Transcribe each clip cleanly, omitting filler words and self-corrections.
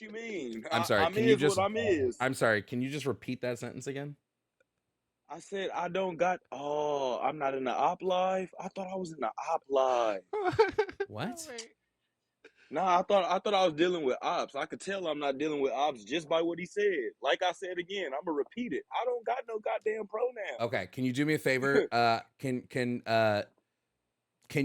you mean? I'm sorry. I'm Can you is just? what I'm is. I'm sorry. Can you just repeat that sentence again? I said I don't got. Oh, I'm not in the op live. I thought I was in the op live. What? Wait. Nah, I thought I was dealing with ops. I could tell I'm not dealing with ops just by what he said. Like I said again, I'm gonna repeat it. I don't got no goddamn pronoun. Okay. Can you do me a favor? Can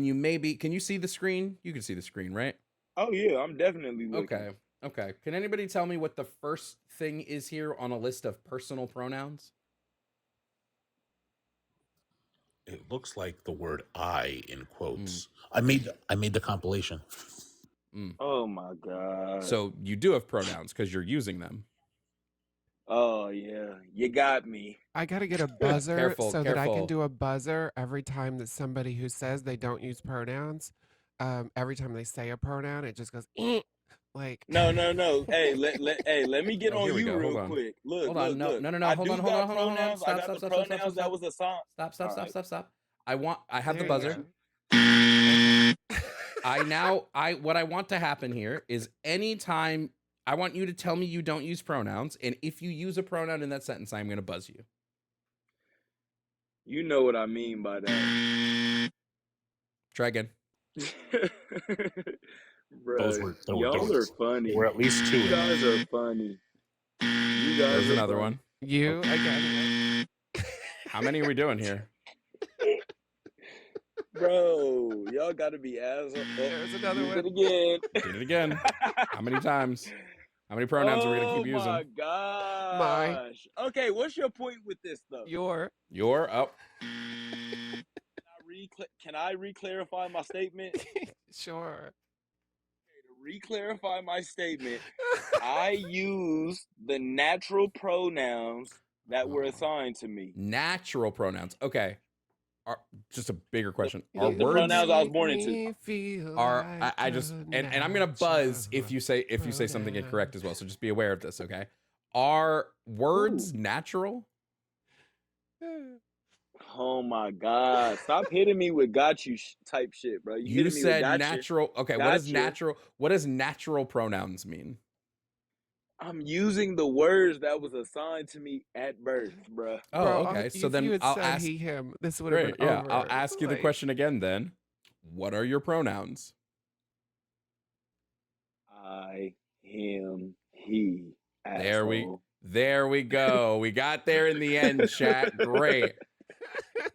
you see the screen? You can see the screen, right? Oh yeah, I'm definitely looking. Okay. Okay. Can anybody tell me what the first thing is here on a list of personal pronouns? It looks like the word "I" in quotes. I made the compilation. Oh my god. So you do have pronouns because you're using them. Oh yeah, you got me. I gotta get a buzzer Careful, so that I careful. can do a buzzer every time that somebody who says they don't use pronouns. Every time they say a pronoun, it just goes like. No. Hey, let me get Oh, on here we you go. Hold real on. quick. Look, Hold on. look. No. I Hold do on. got Hold on. pronouns. I got the pronouns that was assigned. Stop. I have the There you buzzer. go. What I want to happen here is anytime I want you to tell me you don't use pronouns, and if you use a pronoun in that sentence, I'm going to buzz you. You know what I mean by that. Try again. Bro, y'all are funny. We're at least two. You guys are funny. You guys There's are another funny. one. You again. How many are we doing here? Bro, y'all gotta be assholes. There's another one. It again. Did it again. How many times? How many pronouns are we going to keep using? Oh my gosh. Okay, what's your point with this though? Your. You're up. Can I re-clarify my statement? Sure. To re-clarify my statement, I use the natural pronouns that were assigned to me. Natural pronouns. Okay. Just a bigger question. Are The words pronouns I was born into. I just and I'm gonna buzz if you say something incorrect as well. So just be aware of this, okay? Are words natural? Oh my god! Stop hitting me with "got you" type shit, bro. You said natural. Okay, what does Gotcha. What does natural pronouns mean? I'm using the words that was assigned to me at birth, bro. Oh, Bro, okay. So if then you had I'll said ask. he, him, this would have Great, been yeah. over. I'll ask you the question again. Then, what are your pronouns? I, him, he. Asshole. There we go. We got there in the end, chat. Great.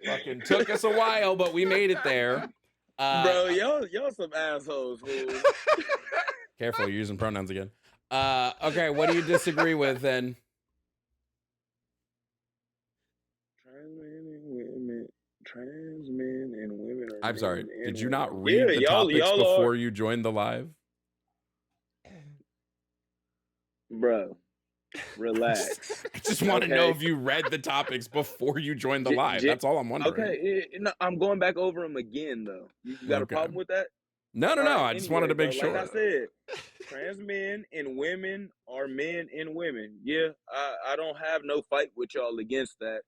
Fucking took us a while, but we made it there. Bro, y'all some assholes, fool. Careful, you're using pronouns again. Okay, what do you disagree with then? Trans men and women are. I'm sorry. men Did and you not women. read the topics y'all before are, you joined the live? bro? Relax. I just want to know if you read the topics before you joined the live. That's all I'm wondering. Okay, no, I'm going back over them again though. You got a problem with that? No. Right, I just wanted to make sure. Like I said, trans men and women are men and women. Yeah, I don't have no fight with y'all against that.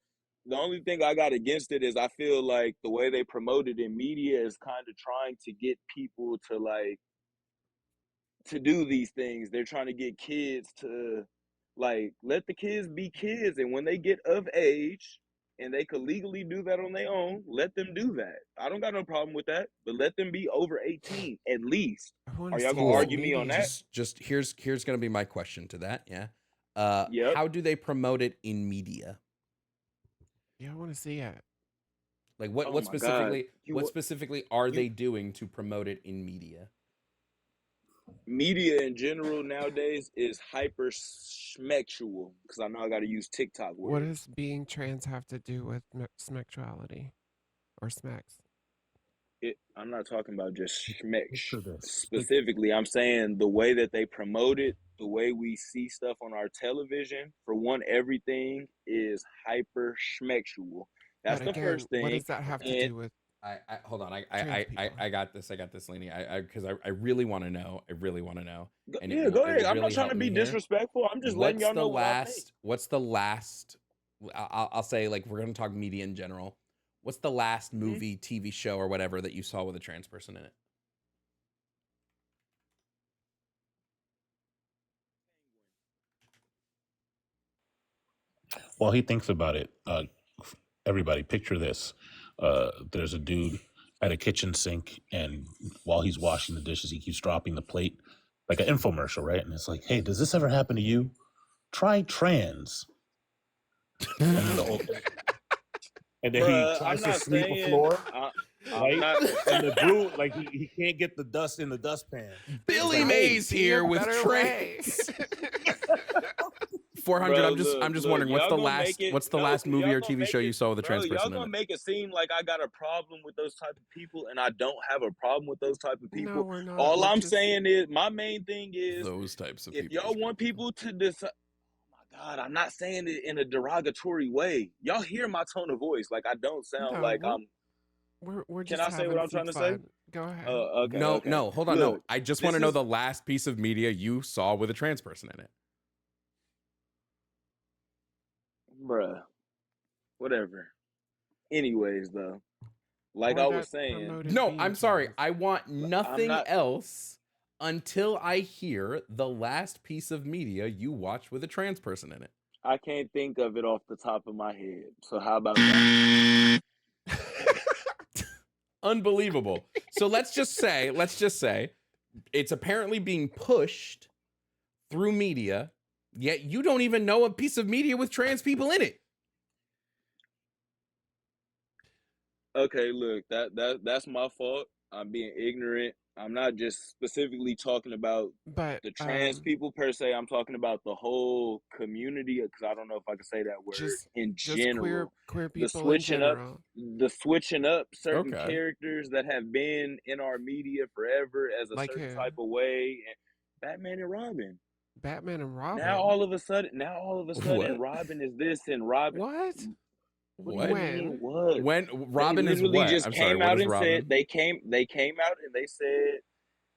The only thing I got against it is I feel like the way they promote it in media is kind of trying to get people to do these things. They're trying to get kids to let the kids be kids, and when they get of age and they could legally do that on their own, let them do that. I don't got no problem with that, but let them be over 18 at least. Are y'all gonna argue me on that? Just here's gonna be my question to that. Yeah. Yep. How do they promote it in media? Yeah, I want to see it. Like what specifically are they doing to promote it in media? Media in general nowadays is hyper smexual, because I know I got to use TikTok words. What does being trans have to do with smexuality or smacks? I'm not talking about just schmex specifically. I'm saying the way that they promote it, the way we see stuff on our television. For one, everything is hyper schmexual. That's the first thing. What does that have to do with? Hold on. I got this. I got this, Lainey. Because I really want to know. I really want to know. Go ahead. I'm not trying to be disrespectful. I'm just letting y'all know what I think. What's the last? I'll say, like, we're gonna talk media in general. What's the last movie, TV show, or whatever that you saw with a trans person in it? While he thinks about it, everybody picture this. There's a dude at a kitchen sink, and while he's washing the dishes, he keeps dropping the plate, like an infomercial, right? And it's like, hey, does this ever happen to you? Try trans. And then and then he Bruh, I'm tries to not sweep the saying. floor, I'm right? not. And the broom, like he can't get the dust in the dustpan. Billy like, Mays Be here a with better way. trans. 400. Bro, I'm just look, wondering y'all gonna make it. what's the No, last 'cause movie y'all or gonna TV make show you it, saw with a bro. trans Y'all person in gonna it? make it seem like I got a problem with those type of people, and I don't have a problem with those type of No, people. we're not. All We're I'm just saying is, my main thing is, Those types of if people. y'all want people to decide. God, I'm not saying it in a derogatory way. Y'all hear my tone of voice. Like, I don't sound no. like I'm. We're Can just I say what having I'm some trying to say? fun. Go ahead. Okay, No, okay. no, hold on, no. Look, I just this want to know is- the last piece of media you saw with a trans person in it. Bruh. Whatever. Anyways, though, like Or I that was saying, promoted No, being I'm sorry. trans. I want nothing not- else until I hear the last piece of media you watched with a trans person in it. I can't think of it off the top of my head. So how about that? Unbelievable. So let's just say it's apparently being pushed through media, yet you don't even know a piece of media with trans people in it. Okay, look, that's my fault. I'm being ignorant. I'm not just specifically talking about But the trans people per se. I'm talking about the whole community, because I don't know if I can say that word in just general. queer The people in switching up, general. certain Okay. characters that have been in our media forever as a Like certain who? type of way. And Batman and Robin. Batman and Robin. Now all of a sudden, What? Robin is this and Robin. What? What do you mean, what? When Robin They is literally what? just I'm sorry, came what out is and Robin? said they came out and they said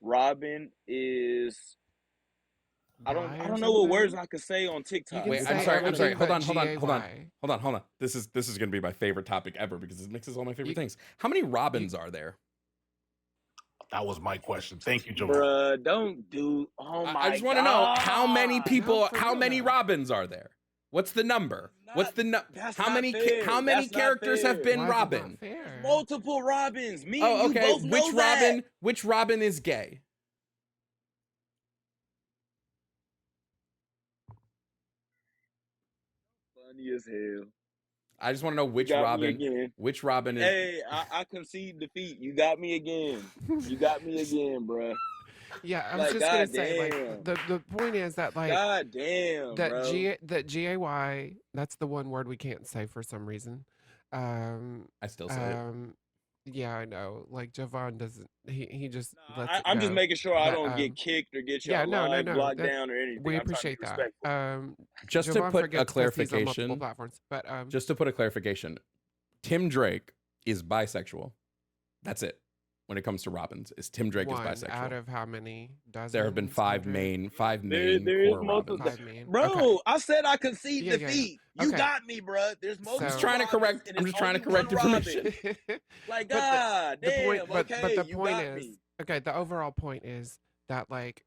Robin is I don't know what words I could say on TikTok. can Wait, say I'm sorry. everything Hold but on. This is going to be my favorite topic ever because it mixes all my favorite You- things. How many Robins are there? That was my question. Thank you, Javon. Bruh, don't do. Oh my! I just want to know how many God. people, No, for how real many though. Robins are there? What's the number? What's the That's how not many fair. how many That's not characters have fair. been Why is it not Robin? fair? Multiple Robins. Me and Oh, you okay. both know that. Which Robin is gay? Funny as hell. I just want to know which got me Robin. again. Which Robin is? Hey, I concede defeat. You got me again. You got me again, bruh. Yeah, I was Like, just gonna say, like, goddamn. the point is that, like, God damn, that bro. GAY, that's the one word we can't say for some reason. I still say it. Yeah, I know. Like, Javon doesn't. He just lets it I'm just go. making sure I But, don't get kicked or get yeah, y'all no. blocked that- down or anything. We I'm trying to be appreciate that. respectful. Just to Javon put a forgets 'cause he's on multiple clarification. platforms. But Just to put a clarification, Tim Drake is bisexual. That's it. When it comes to Robins, is Tim Drake one is bisexual. out of how many? Dozens? There have been five 100? main There is core multiple. Robins. 5 main. Bro, Okay. I said I concede Yeah, yeah, yeah. defeat. You Okay. got me, bro. There's multiple. I'm just trying to Robins, correct- and I'm it's just trying to only one correct Robin. information. Like, But God the damn. point, but Okay, the you point got is, me. okay, the overall point is that, like,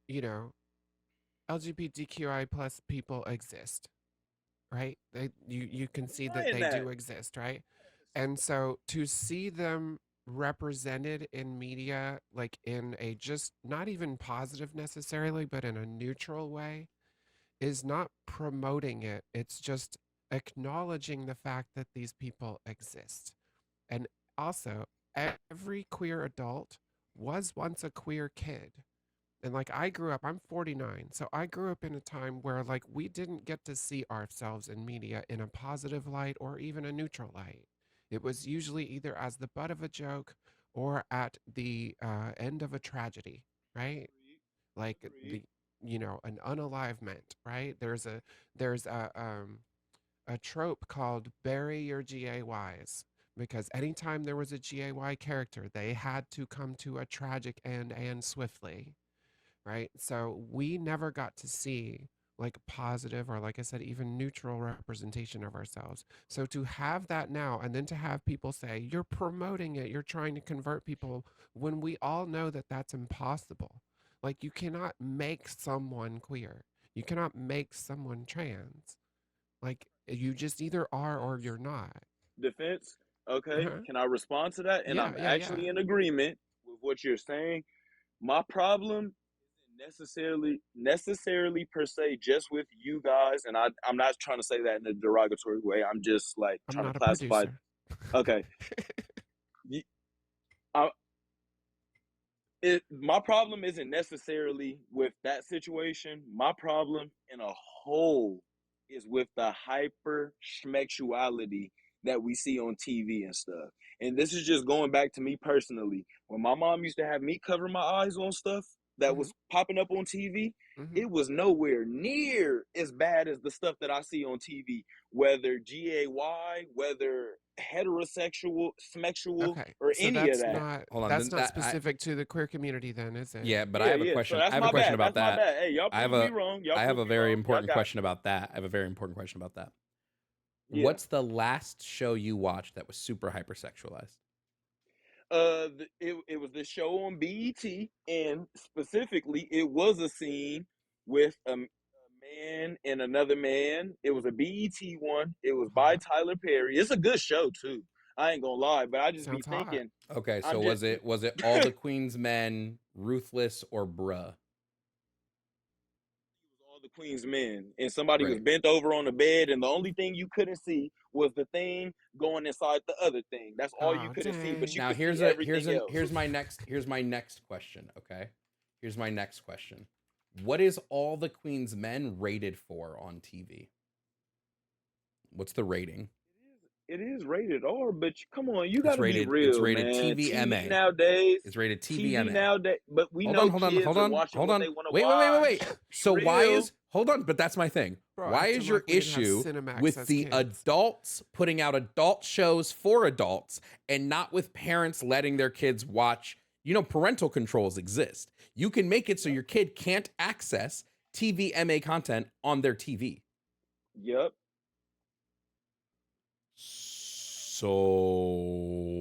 you know, LGBTQI plus people exist, right? You can see that Saying they that. do exist, right? And so to see them represented in media, like in a just not even positive necessarily, but in a neutral way, is not promoting it. It's just acknowledging the fact that these people exist. And also, every queer adult was once a queer kid. And like I grew up, I'm 49. So I grew up in a time where like we didn't get to see ourselves in media in a positive light or even a neutral light. It was usually either as the butt of a joke or at the end of a tragedy, right? Like the an unalivement, right? There's a trope called bury your GAYs because anytime there was a GAY character, they had to come to a tragic end and swiftly, right? So we never got to see like positive or like I said, even neutral representation of ourselves. So to have that now and then to have people say, you're promoting it, you're trying to convert people when we all know that that's impossible. Like you cannot make someone queer. You cannot make someone trans. Like You just either are or you're not. Defense. Okay. Uh-huh. Can I respond to that? And Yeah, I'm yeah, yeah. actually in agreement with what you're saying. My problem isn't necessarily per se just with you guys, and I'm not trying to say that in a derogatory way. I'm just like I'm trying to not a classify. producer. Okay. I, my problem isn't necessarily with that situation. My problem in a whole is with the hyper schmexuality that we see on TV and stuff. And this is just going back to me personally. When my mom used to have me cover my eyes on stuff that Hmm. was popping up on TV, Hmm. it was nowhere near as bad as the stuff that I see on TV, whether gay, whether heterosexual, smexual, Okay, or so any of that. Hold on. that's Then not specific to the queer community, then, is it? yeah, but I Yeah, have a yeah. So question. that's I have a my question bad. about That's my that. bad. Hey, y'all I have prove me a wrong. Y'all I have prove a me very wrong. Y'all important got question about that. I have a very important question about that. it. Yeah. What's the last show you watched that was super hypersexualized? It was this show on BET, and specifically, it was a scene with a man and another man. It was a BET one. It was by Hot. Tyler Perry. It's a good show too. I ain't gonna lie, but I just be Sounds hot. thinking, Okay, so I'm just was it All the Queen's Men, Ruthless, or Bruh? all the Queen's men, and somebody was Great. bent over on the bed, and the only thing you couldn't see was the thing going inside the other thing. That's all you Oh, couldn't see, but you dang. Now could see everything else. here's my next question, okay? Here's my next question. What is All the Queen's Men rated for on TV? What's the rating? It is rated R, but come on, you got It's to be it's real, rated man. TV TVMA. naudays, It's rated TV TVMA. nowadays, but we Hold know on, kids are watching hold what on. they want to Wait. watch. So Be why real. is hold on, but that's my thing. Bro, Why acting is your like we didn't have issue Cinemax with as the kids. adults putting out adult shows for adults and not with parents letting their kids watch? You know, parental controls exist. You can make it so your kid can't access TVMA content on their TV. Yep. So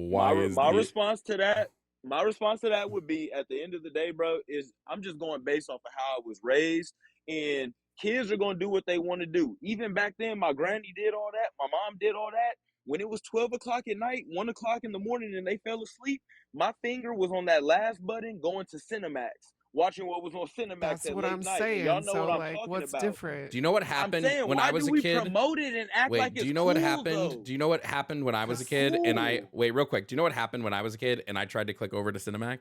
why is My the response to that? My response to that would be, at the end of the day, bro, is I'm just going based off of how I was raised, and kids are gonna do what they want to do. Even back then, my granny did all that, my mom did all that. When it was 12 o'clock at night, 1 o'clock in the morning, and they fell asleep, my finger was on that last button going to Cinemax, watching what was on Cinemax That's at what late I'm night. And y'all saying. know what So, I'm like, talking what's about. different? Do you know what I'm happened saying, when why I do was a we kid? promote it and act like Wait, do it's you know what cool happened? though? Do you know what happened when I was a It's kid and I cool. wait real quick. Do you know what happened when I was a kid and I tried to click over to Cinemax?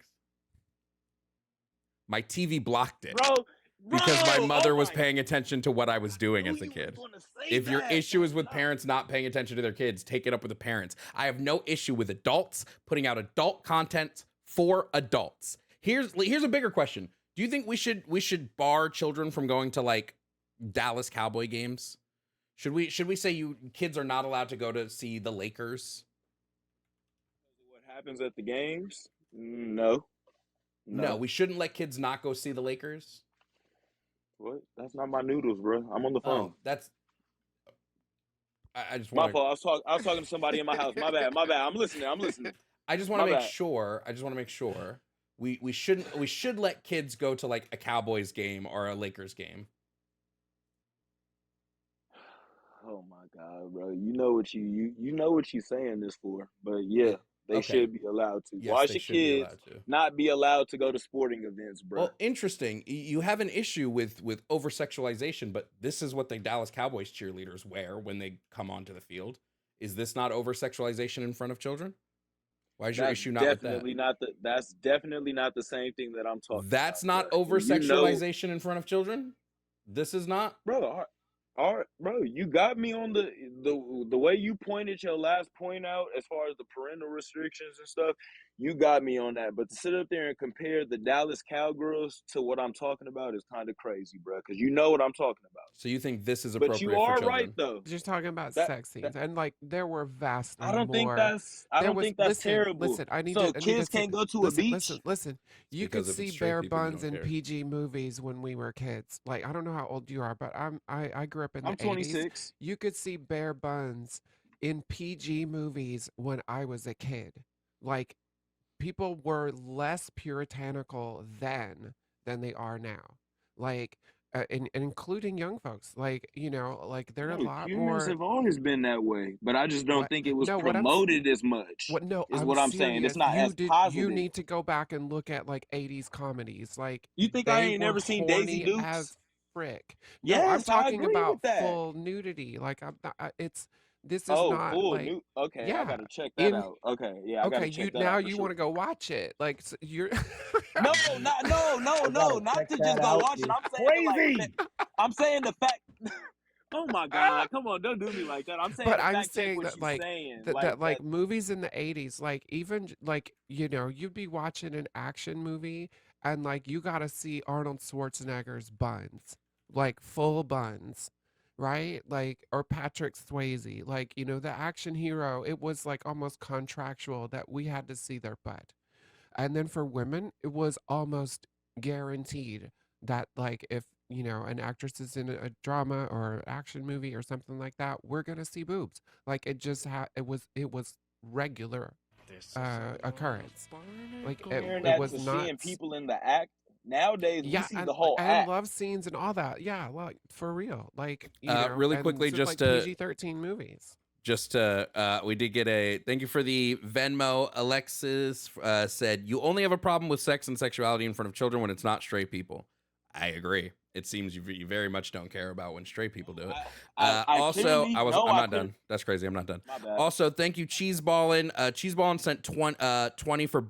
My TV blocked it Bro, because my bro, mother oh was my paying attention to what I was I doing knew as a you was kid. gonna say If your that. issue is That's with not parents not paying attention to their kids, take it up with the parents. I have no issue with adults putting out adult content for adults. Here's a bigger question. Do you think we should bar children from going to like Dallas Cowboy games? Should we say you kids are not allowed to go to see the Lakers? what happens at the games. No, No, no. we shouldn't let kids not go see the Lakers. What? That's not my noodles, bro. I'm on the phone. Oh, that's I just My want to fault. I was talking to somebody in my house. My bad. My bad. I'm listening. I'm listening. I just want to My make bad. sure. I just want to make sure we should let kids go to like a Cowboys game or a Lakers game. Oh my god, bro. You know what you know what you saying this for. But yeah, they Okay. should be allowed to. Yes, Why they should should be kids allowed to. not be allowed to go to sporting events, bro? Well, interesting. You have an issue with over sexualization, but this is what the Dallas Cowboys cheerleaders wear when they come onto the field. Is this not over sexualization in front of children? Why is your issue not with that? That's definitely not the same thing that I'm talking That's about, not bro. over And you know, sexualization in front of children? This is not? bro. All right, bro, you got me on the way you pointed your last point out as far as the parental restrictions and stuff. You got me on that, but to sit up there and compare the Dallas Cowgirls to what I'm talking about is kind of crazy, bro. Because you know what I'm talking about. So you think this is But you appropriate for are right children? though. Just talking about That sex that scenes, and like there were vastly I don't think more. that's I There don't was think that's listen, terrible. listen. I need So to kids sit. can't go to a Listen, beach. listen. You could Because if see it's straight bare people, you buns don't in care. PG movies when we were kids. Like I don't know how old you are, but I grew up in I'm the 80s. 26. You could see bare buns in PG movies when I was a kid. Like people were less puritanical then than they are now. Like including young folks. Like, like they're a No, lot humans more. have always been that way, but I just don't What? think it was No, promoted as much. no, Is I'm what I'm saying. It's serious. not as You positive. need to go back and look at like 80s comedies. Like You think I they ain't were never seen Daisy horny Dukes? as frick. No, I'm Yes, I talking agree about with that. full nudity. Like I'm not, this is Oh, not full like, new. Okay, I yeah. gotta check that In out. Okay, yeah, I Okay, gotta you check that now out for you want sure. to go watch it. Like you're No, not no, no, I no, gotta not check to that just go out. watch it. It's I'm saying that like, crazy. I'm saying the fact. Oh my God, come on, don't do me like that. I'm saying But to I'm fact check saying what that you like saying, that like like that. movies in the 80s, like even like you'd be watching an action movie and like you got to see Arnold Schwarzenegger's buns, like full buns, right? Like or Patrick Swayze, like the action hero, it was like almost contractual that we had to see their butt. And then for women, it was almost guaranteed that like if an actress is in a drama or action movie or something like that, we're gonna see boobs. Like it was regular occurrence. Like Comparing it that was to not. seeing people in the act, nowadays we Yeah, see the whole and act. love scenes and all that. Yeah, like for real. Like Really and quickly, just just like to PG-13 movies. we did get a thank you for the Venmo. Alexis said you only have a problem with sex and sexuality in front of children when it's not straight people. I agree. It seems you very much don't care about when straight people do it. I Also, clearly I'm no, not done. That's crazy. I'm not done. My bad. Also, thank you, Cheeseballin. Cheeseballin sent 20 for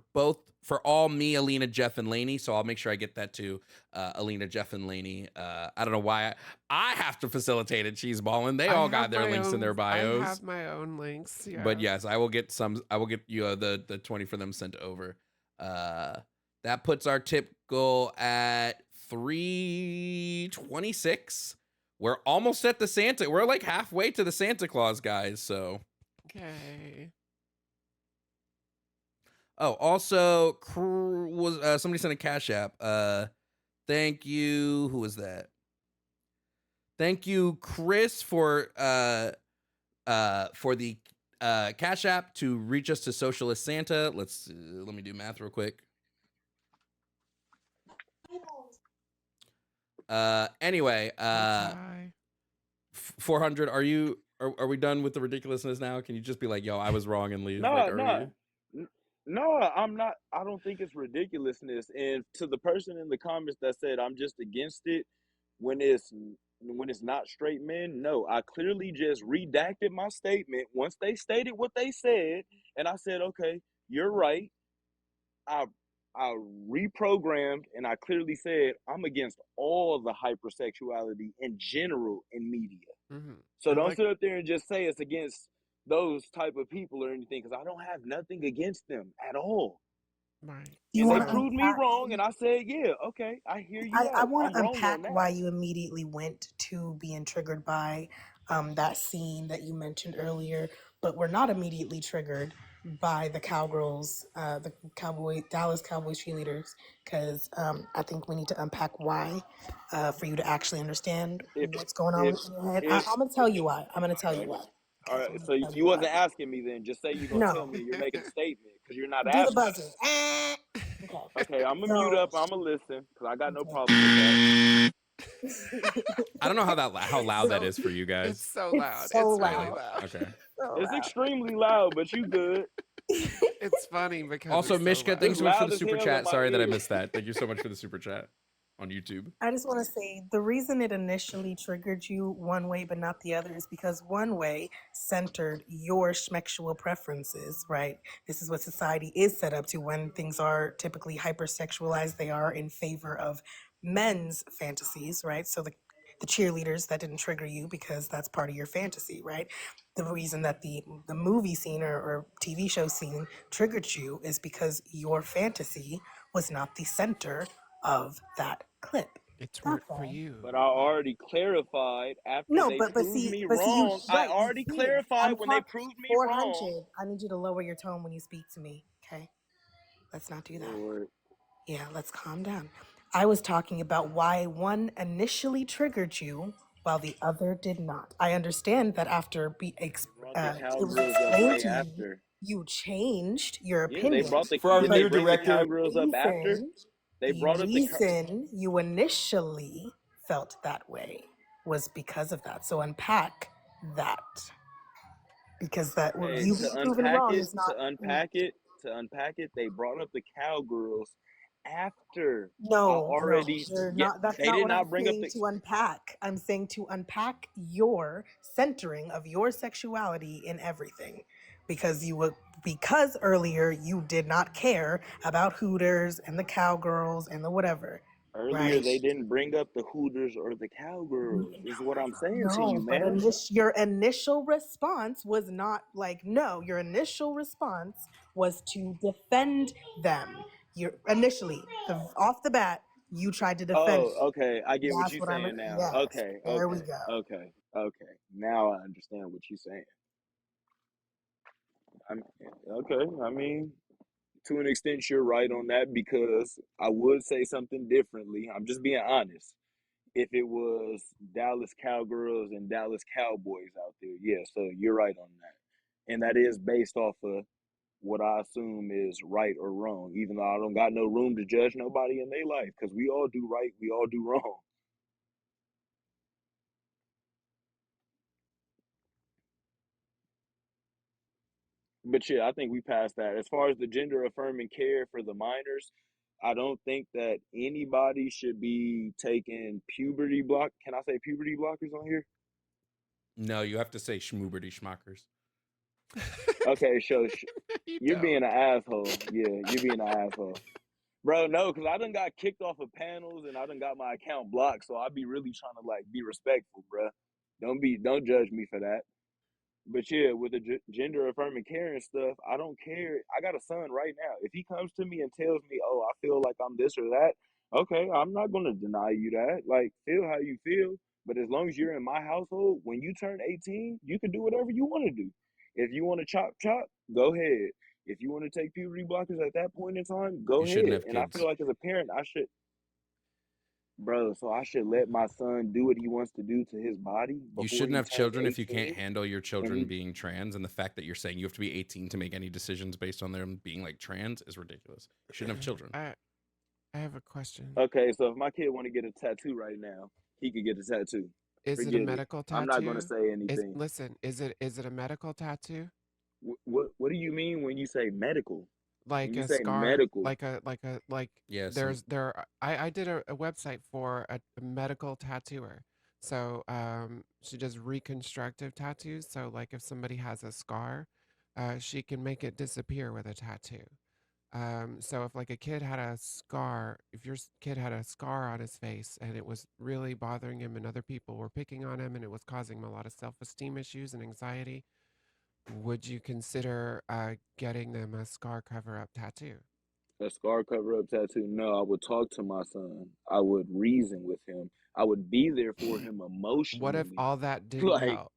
all me, Alina, Jeff, and Lainey. So I'll make sure I get that to Alina, Jeff, and Lainey. I don't know why I have to facilitate it, Cheeseballin. They all got their links in their bios. I have my own links. Yeah. But yes, I will get some. I will get you the 20 for them sent over. That puts our tip goal at 326. We're almost at the Santa. We're like halfway to the Santa Claus, guys. So okay. Oh, also, was somebody sent a Cash App. Thank you. Who was that? Thank you, Chris, for the Cash App to reach us to Socialist Santa. Let me do math real quick. Anyway, 400. Are we done with the ridiculousness now? Can you just be like, yo, I was wrong and leave? No, I'm not. I don't think it's ridiculousness. And to the person in the comments that said I'm just against it when it's not straight men, no, I clearly just redacted my statement once they stated what they said, and I said, okay, you're right. I reprogrammed and I clearly said I'm against all the hypersexuality in general in media. Mm-hmm. So don't sit up there and just say it's against those type of people or anything, because I don't have nothing against them at all. Right. And they proved me wrong, and I said, yeah, okay, I hear you. I want to unpack why you immediately went to being triggered by that scene that you mentioned earlier, but we're not immediately triggered by the Cowgirls, the Dallas Cowboys cheerleaders, because I think we need to unpack why for you to actually understand what's going on in your head. I'm going to tell you why. All right, so you wasn't asking me then. Just say you're going to tell me. You're making a statement because you're not asking. Do the buzzer. Okay, I'm going to mute up. I'm going to listen because I got no problem with that. I don't know how loud that is for you guys. It's so loud. So it's loud. really loud. Okay. It's extremely loud, but you good. It's funny because also, Mishka, thanks so much for the super chat. Sorry that I ears. missed that. Thank you so much for the super chat on YouTube. I just want to say the reason it initially triggered you one way but not the other is because one way centered your schmexual preferences, right? This is what society is set up to when things are typically hypersexualized. They are in favor of men's fantasies, right? So the cheerleaders, that didn't trigger you because that's part of your fantasy, right? The reason that the movie scene or TV show scene triggered you is because your fantasy was not the center of that clip. It's worked for you. But I already clarified after they proved me wrong. I already clarified when they proved me wrong. I need you to lower your tone when you speak to me, okay? Let's not do that. Lord. Yeah, let's calm down. I was talking about why one initially triggered you while the other did not. I understand that after it was explained to you, you changed your opinion. They brought the For our they new bring the director. cowgirls up after. They brought up the reason you initially felt that way was because of that. So unpack that, because that Okay, you being proven wrong is to not. unpack it, they brought up the cowgirls after I No, no, already, you're yeah, not. That's they not did what I'm not bring up saying the, to unpack. I'm saying to unpack your centering of your sexuality in everything. Because earlier you did not care about Hooters and the cowgirls and the whatever, earlier right? they didn't bring up the Hooters or the cowgirls, is what I'm saying to you, No, but man. your initial response was not like no. Your initial response was to defend them. Off the bat, you tried to defend. Oh, okay, I get what That's you're what I'm. saying now. Yes, Okay, there we okay, go. okay, okay. Now I understand what you're saying. I mean, okay, I mean, to an extent, you're right on that because I would say something differently. I'm just being honest. If it was Dallas Cowgirls and Dallas Cowboys out there, yeah, so you're right on that. And that is based off of what I assume is right or wrong, even though I don't got no room to judge nobody in their life because we all do right, we all do wrong. But yeah, I think we passed that. As far as the gender affirming care for the minors, I don't think that anybody should be taking puberty block. Can I say puberty blockers on here? No, you have to say schmooberty schmockers. Okay, so You you're being don't. an asshole. Yeah, you're being an asshole. Bro, no, because I done got kicked off of panels and I done got my account blocked. So I be really trying to like be respectful, bro. Don't judge me for that. But yeah, with the gender affirming care and stuff, I don't care. I got a son right now. If he comes to me and tells me, "Oh, I feel like I'm this or that," okay, I'm not gonna deny you that. Like, feel how you feel. But as long as you're in my household, when you turn 18, you can do whatever you want to do. If you want to chop, go ahead. If you want to take puberty blockers at that point in time, You go shouldn't ahead. have And I feel kids. like as a parent, I should, bro. So I should let my son do what he wants to do to his body You before shouldn't he have turns children if you can't 18. handle your And children he being trans, and the fact that you're saying you have to be 18 to make any decisions based on them being like trans is ridiculous. You shouldn't have children. I have a question. Okay, so if my kid want to get a tattoo right now, he could get a tattoo. Is it a Forget it. medical I'm not going to tattoo? say anything. Is it a medical tattoo? What do you mean when you say medical? When Like you a say scar, medical, like Yeah, I did a website for a medical tattooer. So she does reconstructive tattoos. So like if somebody has a scar, she can make it disappear with a tattoo. So if like a kid had a scar, if your kid had a scar on his face and it was really bothering him and other people were picking on him and it was causing him a lot of self-esteem issues and anxiety, would you consider getting them a scar cover-up tattoo? a scar cover up tattoo. No, I would talk to my son. I would reason with him. I would be there for him What if emotionally. all that didn't Like help?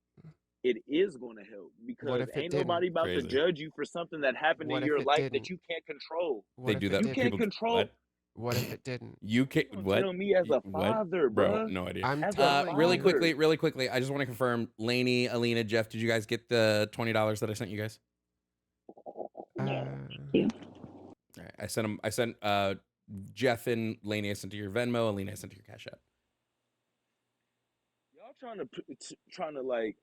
it is going to help What because if it ain't didn't? nobody about to crazy. judge you for something that happened in What if your it life didn't? that you can't control. What They if do it that. You didn't? can't People control. what? What if it didn't? You can You don't what? tell me as a What? father, Bro, bruh. no idea. I'm As a telling Really you. father. quickly, I just want to confirm, Lainey, Alina, Jeff, did you guys get the $20 that I sent you guys? Uh, Yeah. All right, I sent them. I sent Jeff and Lainey. I sent to your Venmo. Alina, I sent to your Cash App. Y'all trying to like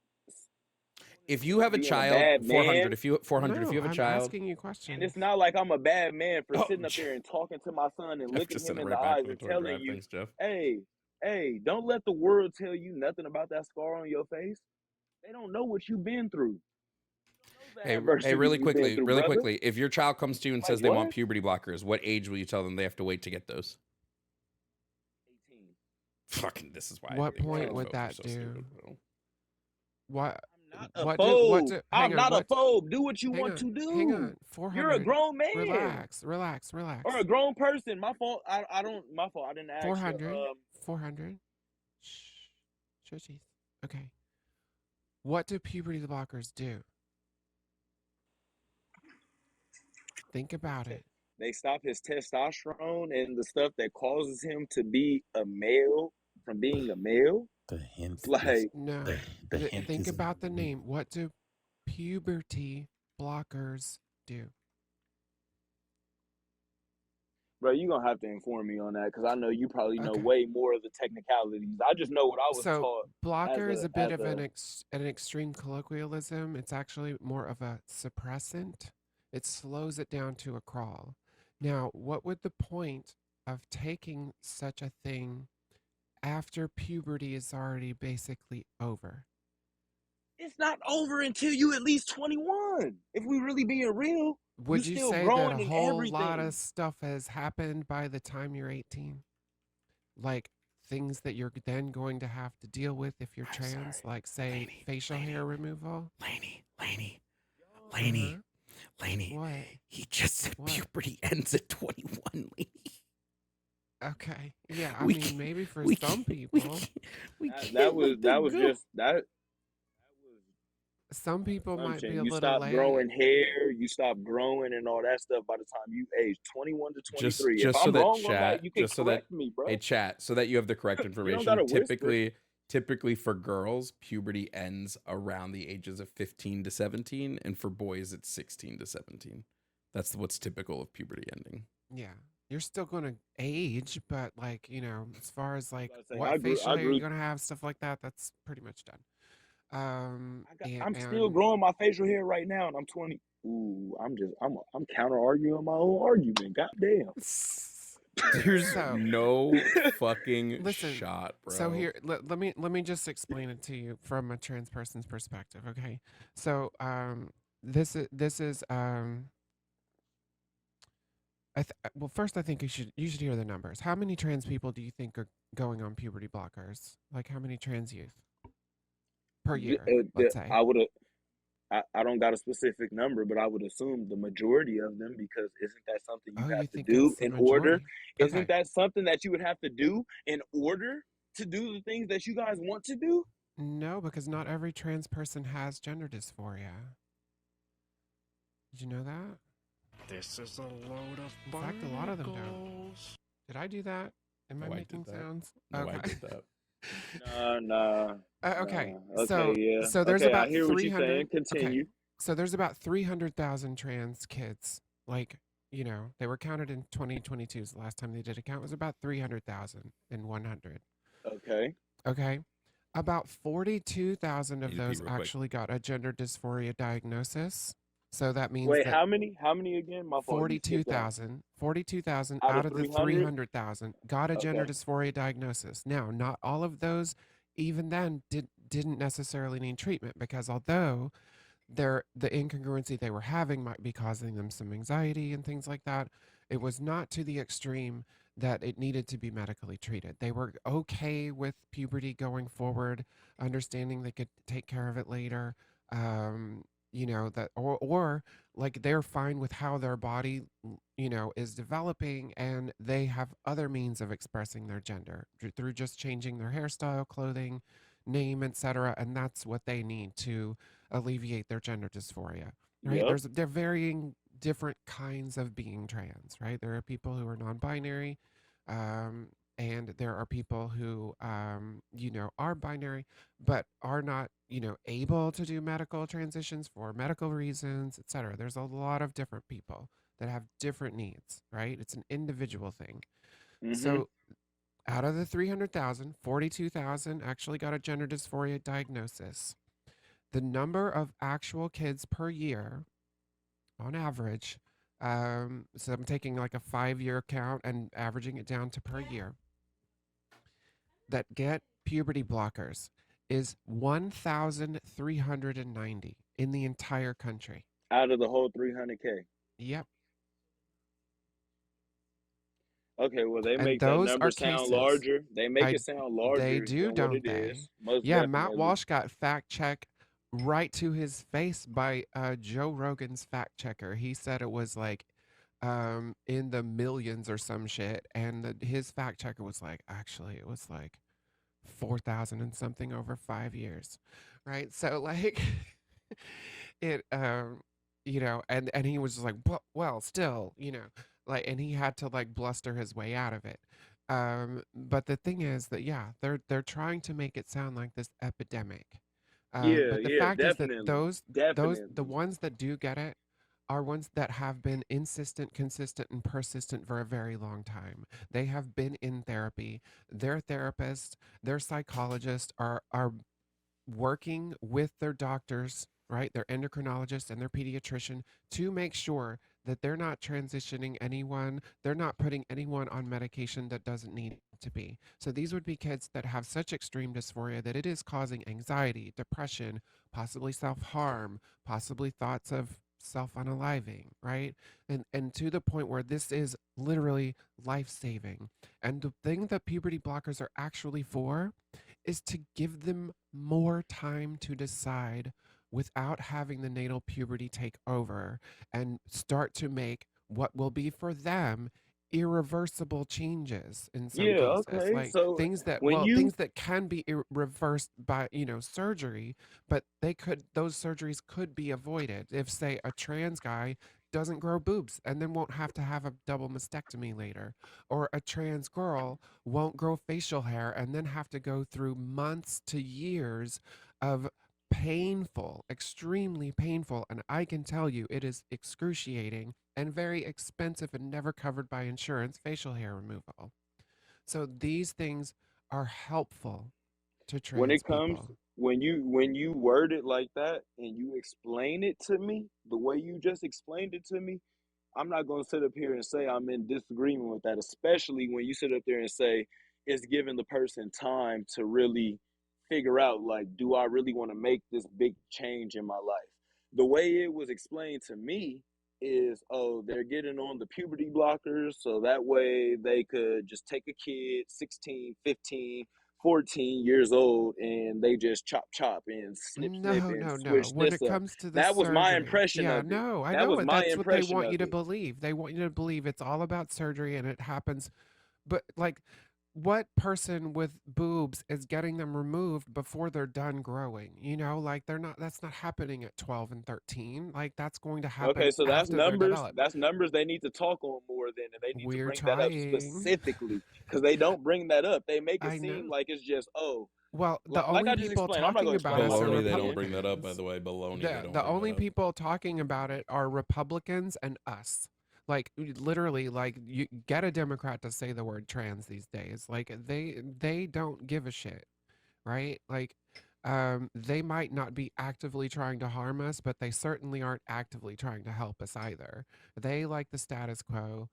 If you have a being a child, bad 400. man. If you 400. If no, you have a I'm child, asking you And questions. it's not like I'm a bad man for oh, sitting up there and talking to my son and Jeff looking just sent him it in the right back eyes to the and tour telling guide. you, Thanks, Jeff. hey, don't let the world tell you nothing about that scar on your face. They don't know what you've been through. They don't know the Hey, adversity you've been through, really brother. quickly. If your child comes to you and Like says they want what? puberty blockers, what age will you tell them they have to wait to get those? 18. Fucking, this is why I What think point trans would folks are that so do? stupid, bro. What? I'm not a What phobe. do? Hang I'm on. not a What? phobe. Do what you Hang want on. to Hang do. on. You're a 400. grown man Relax. Relax. or a Relax. grown person. My fault. I don't. My fault. I didn't ask you. 400. 400. Shh. Shushies. Okay. What do puberty blockers do? Think about it. They stop his testosterone and the stuff that causes him to be a male from being a male. The It's hint is like, No. the hint Think is in about the the name. What do puberty blockers do? Bro, you gonna have to inform me on that because I know you probably know Okay. way more of the technicalities. I just know what I was So taught blocker is a bit as of a. an extreme colloquialism. It's actually more of a suppressant. It slows it down to a crawl. Now, what would the point of taking such a thing after puberty is already basically over? It's not over until you at least 21. If we really being real, you Would you still say that a growing in whole lot everything. of stuff has happened by the time you're 18? Like things that you're then going to have to deal with if you're I'm trans, sorry. like say Lainey, facial Lainey, hair removal? Lainey, Uh-huh. Lainey. What? He just said What? puberty ends at 21, Lainey. Okay. Yeah, I We mean can't, maybe for we some can't, we people. can't, we That, can't let that them was go. just that was Some people might be assumption. a You little stop late. growing hair, you stop growing and all that stuff by the time you age 21 to 23. If Just so I'm that wrong on that, chat, you can just so that correct me, bro. hey chat, so that you have the correct You don't information. gotta whisper. Typically for girls, puberty ends around the ages of 15 to 17, and for boys it's 16 to 17. That's what's typical of puberty ending. Yeah. You're still going to age, but like, as far as like I was saying, what facial I hair grew. you're going to have, stuff like that, that's pretty much done. I'm still And growing my facial hair right now, and I'm 20. Ooh, I'm counter arguing my own argument. Goddamn. There's so no fucking listen, shot, bro. so here let me just explain it to you from a trans person's perspective, okay? So this is well, first I think you should hear the numbers. How many trans people do you think are going on puberty blockers? Like how many trans youth per year, let's say? I would have. I don't got a specific number, but I would assume the majority of them because isn't that something you Oh, you have to think do it's the in order? majority? Isn't Okay. that something that you would have to do in order to do the things that you guys want to do? No, because not every trans person has gender dysphoria. Did you know that? This is a load of In fact, a lot of them don't. barnacles. Did I do that? Am I No, I making did that. sounds? No, Okay. I did that. Nah. Okay. Okay, yeah. So there's Okay, I about hear what you're 300. saying. Okay. Continue. So there's about 300,000 trans kids. Like, they were counted in 2022. The last time they did a count was about 300,100. Okay. Okay. About 42,000 of Need to pee those real quick. actually got a gender dysphoria diagnosis. So that means Wait, that how many? How many again? My fault. You skipped that. 42,000 Out out of of the 300? 300,000 got a gender Okay. dysphoria diagnosis. Now, not all of those, even then, didn't necessarily need treatment because although the incongruency they were having might be causing them some anxiety and things like that, it was not to the extreme that it needed to be medically treated. They were okay with puberty going forward, understanding they could take care of it later. That or like they're fine with how their body is developing, and they have other means of expressing their gender through just changing their hairstyle, clothing, name, etc., and that's what they need to alleviate their gender dysphoria, right? Yep. They're varying different kinds of being trans, right? There are people who are non-binary, and there are people who are binary but are not able to do medical transitions for medical reasons, etc. There's a lot of different people that have different needs, right? It's an individual thing. Mm-hmm. So out of the 300,000, 42,000 actually got a gender dysphoria diagnosis. The number of actual kids per year on average, so I'm taking like a 5-year count and averaging it down to per year, that get puberty blockers is 1,390 in the entire country. Out of the whole 300K. Yep. Okay, well, they And make that those number are sound cases. larger. They make it sound larger They do, than what don't it they? is. Most Yeah, Matt definitely. Walsh got fact checked right to his face by Joe Rogan's fact checker. He said it was like in the millions or some shit, and his fact checker was like, actually, it was like 4,000 and something over 5 years, right? So like it and he was just like, well, still, like, and he had to like bluster his way out of it. But the thing is that yeah, they're trying to make it sound like this epidemic. Yeah, But the yeah, fact is that definitely. those Definitely. the ones that do get it are ones that have been insistent, consistent, and persistent for a very long time. They have been in therapy. Their therapist, their psychologist are working with their doctors, right? Their endocrinologist and their pediatrician to make sure that they're not transitioning anyone, they're not putting anyone on medication that doesn't need to be. So these would be kids that have such extreme dysphoria that it is causing anxiety, depression, possibly self-harm, possibly thoughts of self-unaliving, right? And to the point where this is literally life-saving. And the thing that puberty blockers are actually for is to give them more time to decide without having the natal puberty take over and start to make what will be for them irreversible changes in some Yeah, cases, okay. like So when you things that can be reversed by surgery, but those surgeries could be avoided if, say, a trans guy doesn't grow boobs and then won't have to have a double mastectomy later, or a trans girl won't grow facial hair and then have to go through months to years of painful, extremely painful, and I can tell you it is excruciating and very expensive and never covered by insurance facial hair removal. So these things are helpful to when trans it comes people. when you word it like that and you explain it to me the way you just explained it to me, I'm not going to sit up here and say I'm in disagreement with that, especially when you sit up there and say it's giving the person time to really figure out, like, do I really want to make this big change in my life? The way it was explained to me is, oh, they're getting on the puberty blockers so that way they could just take a kid 16, 15, 14 years old and they just chop chop and snip No, and no, no. switch When this it up. comes to the That was my surgery, impression yeah, of it. no, I That know was it. my That's what they impression want of you to it. believe. They want you to believe it's all about surgery and it happens. But like, what person with boobs is getting them removed before they're done growing? Like that's not happening at 12 and 13. Like that's going to happen Okay, so that's after they're numbers. developed. That's numbers they need to talk on more than, and they need to We're bring that up trying. specifically because they don't bring that up. They make it I know. seem like it's just, oh, Well, the like only I just people explained. I'm not talking going to about explain us like are an Baloney, they don't idiot. bring that up, by Republicans. the way. Baloney, they don't The bring that only up. people talking about it are Republicans and us. Like literally, like you get a Democrat to say the word trans these days. Like they don't give a shit, right? Like they might not be actively trying to harm us, but they certainly aren't actively trying to help us either. They like the status quo,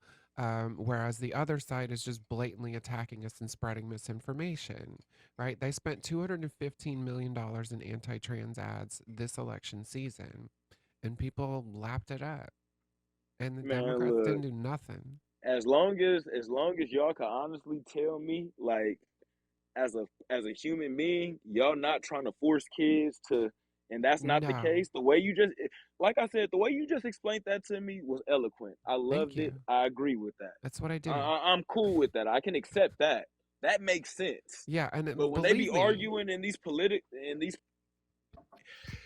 whereas the other side is just blatantly attacking us and spreading misinformation, right? They spent $215 million in anti-trans ads this election season, and people lapped it up. And the Man, Democrats look, didn't do nothing. as long as y'all can honestly tell me, like, as a human being, y'all not trying to force kids to, and that's not the No. case. The way you just, like I said, the way you just explained that to me was eloquent. I Thank loved it. you. I agree with that. That's what I I, do. I, I'm cool with that. I can accept that. That makes sense. Yeah, and But when they be believe me, arguing in these politic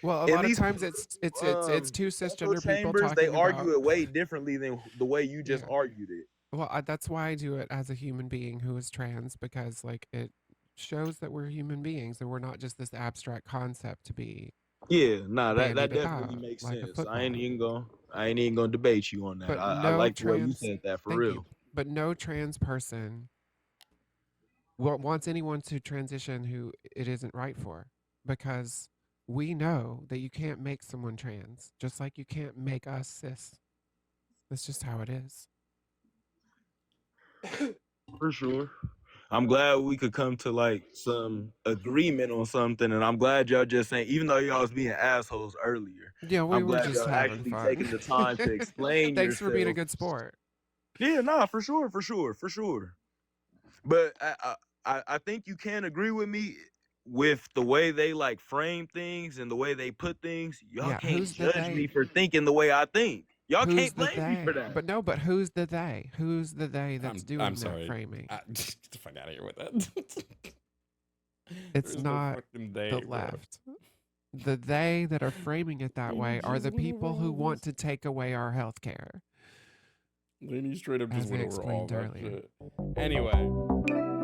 well, a in lot of these times it's two echo cisgender people chambers, they talking about. argue it way differently than the way you just Yeah. argued it. Well, that's why I do it as a human being who is trans, because like it shows that we're human beings and we're not just this abstract concept to be Yeah, nah, that bandied definitely about makes like a sense. I ain't football. even gonna I ain't even gonna debate you on that. But I no like the way you trans, said that for thank you. real. But no trans person wants anyone to transition who it isn't right for, because we know that you can't make someone trans, just like you can't make us cis. That's just how it is. For sure. I'm glad we could come to like some agreement on something, and I'm glad y'all just saying, even though y'all was being assholes earlier, Yeah, we I'm were glad just y'all having actually fun. taking the time to explain Thanks for being a yourself. good sport. Yeah, nah, for sure, for sure, for sure. But I think you can agree with me with the way they like frame things and the way they put things. Y'all Yeah, can't who's the judge me they? for thinking the way I think. Y'all Who's can't the blame me for they? that. But no, but who's the they? Who's the they that's I'm doing that sorry. framing? Get the fuck out of here with that. It's There's no not fucking they, the bro. left. The they that are framing it that way are the people who want to take away our health care. Then you straight up just As I went over all explained that earlier. shit. Anyway.